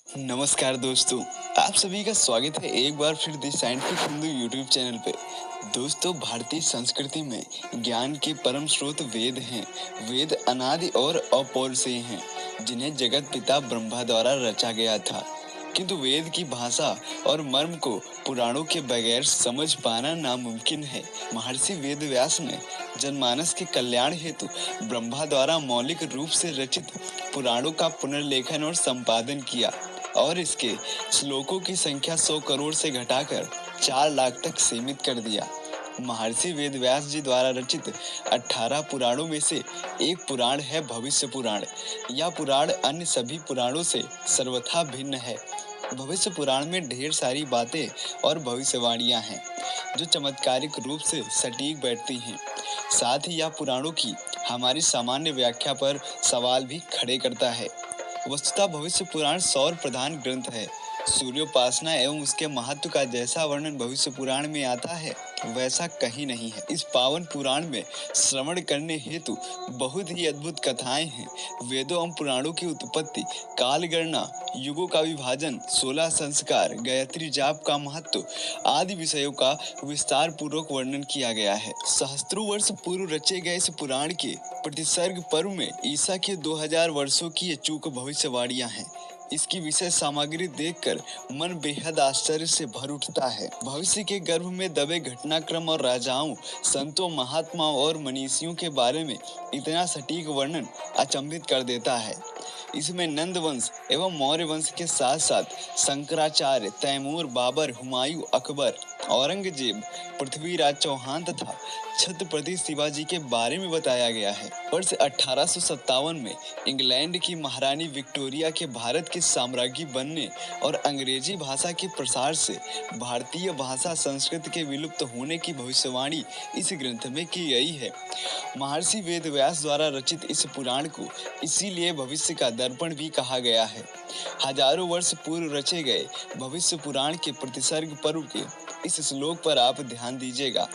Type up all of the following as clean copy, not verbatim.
नमस्कार दोस्तों, आप सभी का स्वागत है एक बार फिर the scientific Hindu YouTube channel पे। दोस्तों, भारतीय संस्कृति में ज्ञान के परम स्रोत वेद हैं। वेद अनादि और अपौरुषेय हैं, जिन्हें जगत पिता ब्रह्मा द्वारा रचा गया था। किंतु वेद की भाषा और मर्म को पुराणों के बगैर समझ पाना नामुमकिन है। महर्षि वेदव्यास ने जनमानस के कल्याण हेतु ब्रह्मा द्वारा मौलिक रूप से रचित पुराणों का पुनर्लेखन और संपादन किया और इसके श्लोकों की संख्या 100 करोड़ से घटाकर 4 लाख तक सीमित कर दिया। महर्षि वेदव्यास जी द्वारा रचित 18 पुराणों में से एक पुराण है भविष्य पुराण। यह पुराण अन्य सभी पुराणों से सर्वथा भिन्न है। भविष्य पुराण में ढेर सारी बातें और भविष्यवाणियां हैं, जो चमत्कारिक रूप से सटीक बैठती हैं। साथ ही यह पुराणों की हमारी सामान्य व्याख्या पर सवाल भी खड़े करता है। वस्तुतः भविष्य पुराण सौर प्रधान ग्रंथ है। सूर्योपासना एवं उसके महत्व का जैसा वर्णन भविष्य पुराण में आता है, वैसा कहीं नहीं है। इस पावन पुराण में श्रवण करने हेतु बहुत ही अद्भुत कथाएं हैं। वेदों एवं पुराणों की उत्पत्ति, काल गणना, युगों का विभाजन, 16 संस्कार, गायत्री जाप का महत्व आदि विषयों का विस्तार पूर्वक वर्णन किया गया है। सहस्त्रों वर्ष पूर्व रचे गए इस पुराण के प्रतिसर्ग पर्व में ईसा के 2000 वर्षों की अचूक भविष्यवाणियां हैं। इसकी विषय सामग्री देखकर मन बेहद आश्चर्य से भर उठता है। भविष्य के गर्भ में दबे घटनाक्रम और राजाओं, संतों, महात्माओं और मनीषियों के बारे में इतना सटीक वर्णन अचंभित कर देता है। इसमें नंद वंश एवं मौर्य वंश के साथ साथ शंकराचार्य, तैमूर, बाबर, हुमायूं, अकबर, औरंगजेब, पृथ्वीराज चौहान तथा छत्रपति शिवाजी के बारे में बताया गया है। वर्ष 1857 में इंग्लैंड की महारानी विक्टोरिया के भारत के साम्राज्ञी बनने और अंग्रेजी भाषा के प्रसार से भारतीय भाषा संस्कृत के विलुप्त होने की भविष्यवाणी इस ग्रंथ में की गई है। महर्षि वेदव्यास द्वारा रचित इस पुराण को इसीलिए भविष्य का दर्पण भी कहा गया है। हजारों वर्ष पूर्व रचे गए भविष्य पुराण के प्रतिसर्ग पर्व के इस श्लोक पर आप ध्यान दीजिएगा।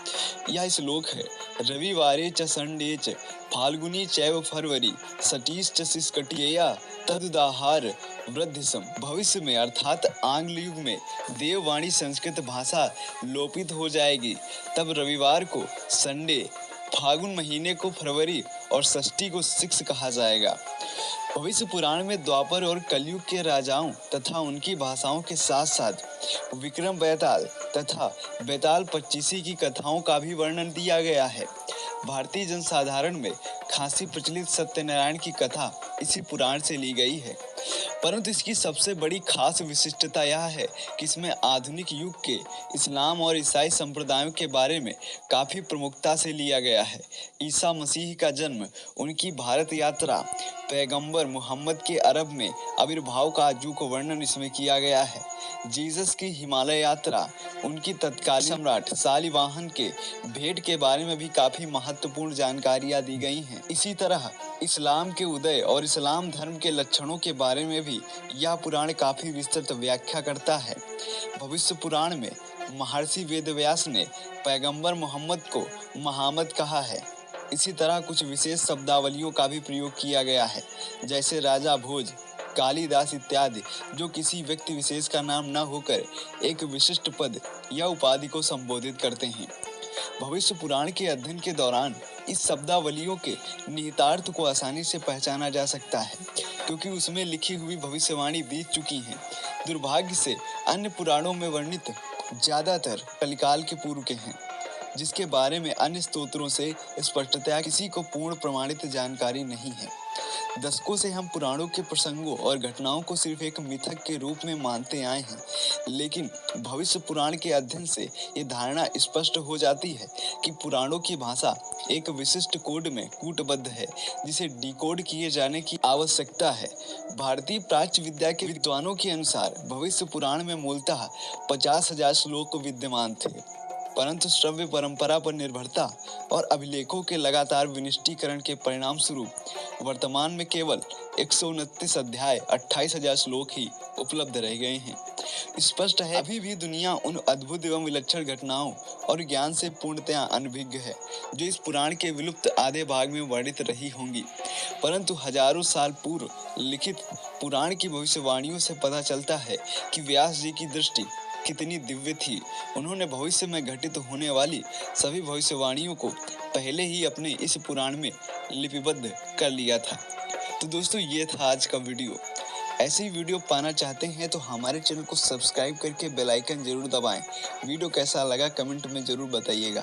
यह श्लोक है, रविवारे च संडे च फाल्गुनी चैव फरवरी सटीश च शिष्कटिया तदुदाहार वृद्धिसम। भविष्य में अर्थात आंग्ल युग में देववाणी संस्कृत भाषा लोपित हो जाएगी। तब रविवार को संडे, फागुन महीने को फरवरी और षष्ठी को शिक्ष कहा जाएगा। भविष्य पुराण में द्वापर और कलयुग के राजाओं तथा उनकी भाषाओं के साथ साथ विक्रम बेताल तथा बेताल पच्चीसी की कथाओं का भी वर्णन दिया गया है। भारतीय जनसाधारण में खासी प्रचलित सत्यनारायण की कथा इसी पुराण से ली गई है, परंतु इसकी सबसे बड़ी खास विशिष्टता यह है कि इसमें आधुनिक युग के इस्लाम और ईसाई संप्रदायों के बारे में काफी प्रमुखता से लिया गया है। ईसा मसीह का जन्म, उनकी भारत यात्रा, पैगंबर मोहम्मद के अरब में आविर्भाव का अचूक वर्णन इसमें किया गया है। जीसस की हिमालय यात्रा, उनकी तत्कालीन सम्राट शालिवाहन के भेंट के बारे में भी काफी महत्वपूर्ण जानकारियां दी गई हैं। इसी तरह इस्लाम के उदय और इस्लाम धर्म के लक्षणों के बारे में भी यह पुराण काफी विस्तृत व्याख्या करता है। भविष्य पुराण में महर्षि वेदव्यास ने पैगंबर मोहम्मद को महामद कहा है। इसी तरह कुछ विशेष शब्दावलियों का भी प्रयोग किया गया है, जैसे राजा भोज, कालिदास इत्यादि, जो किसी व्यक्ति विशेष का नाम न होकर एक विशिष्ट पद या उपाधि को संबोधित करते हैं। भविष्य पुराण के अध्ययन के दौरान इस शब्दावलियों के निहितार्थ को आसानी से पहचाना जा सकता है, क्योंकि उसमें लिखी हुई भविष्यवाणी बीत चुकी हैं। दुर्भाग्य से अन्य पुराणों में वर्णित ज्यादातर कलिकाल के पूर्व के हैं, जिसके बारे में अन्य स्तोत्रों से स्पष्टतया किसी को पूर्ण प्रमाणित जानकारी नहीं है। दशकों से हम पुराणों के प्रसंगों और घटनाओं को सिर्फ एक मिथक के रूप में मानते आए हैं, लेकिन भविष्य पुराण के अध्ययन से ये धारणा स्पष्ट हो जाती है कि पुराणों की भाषा एक विशिष्ट कोड में कूटबद्ध है, जिसे डिकोड किए जाने की आवश्यकता है। भारतीय प्राच्य विद्या के विद्वानों के अनुसार भविष्य पुराण में मूलतः 50,000 श्लोक विद्यमान थे। परंतु श्रव्य परंपरा पर निर्भरता और अभिलेखों के लगातार विनिष्टीकरण के परिणाम स्वरूप वर्तमान में केवल 129 अध्याय 28,000 श्लोक ही उपलब्ध रह गए हैं। स्पष्ट है अभी भी दुनिया उन अद्भुत एवं विलक्षण घटनाओं और ज्ञान से पूर्णतया अनभिज्ञ है जो इस पुराण के विलुप्त आधे भाग में वर्णित रही होंगी। परंतु हजारों साल पूर्व लिखित पुराण की भविष्यवाणियों से पता चलता है कि व्यास जी की दृष्टि कितनी दिव्य थी। उन्होंने भविष्य में घटित होने वाली सभी भविष्यवाणियों को पहले ही अपने इस पुराण में लिपिबद्ध कर लिया था। तो दोस्तों, ये था आज का वीडियो। ऐसी वीडियो पाना चाहते हैं तो हमारे चैनल को सब्सक्राइब करके बेल आइकन जरूर दबाएं। वीडियो कैसा लगा कमेंट में जरूर बताइएगा।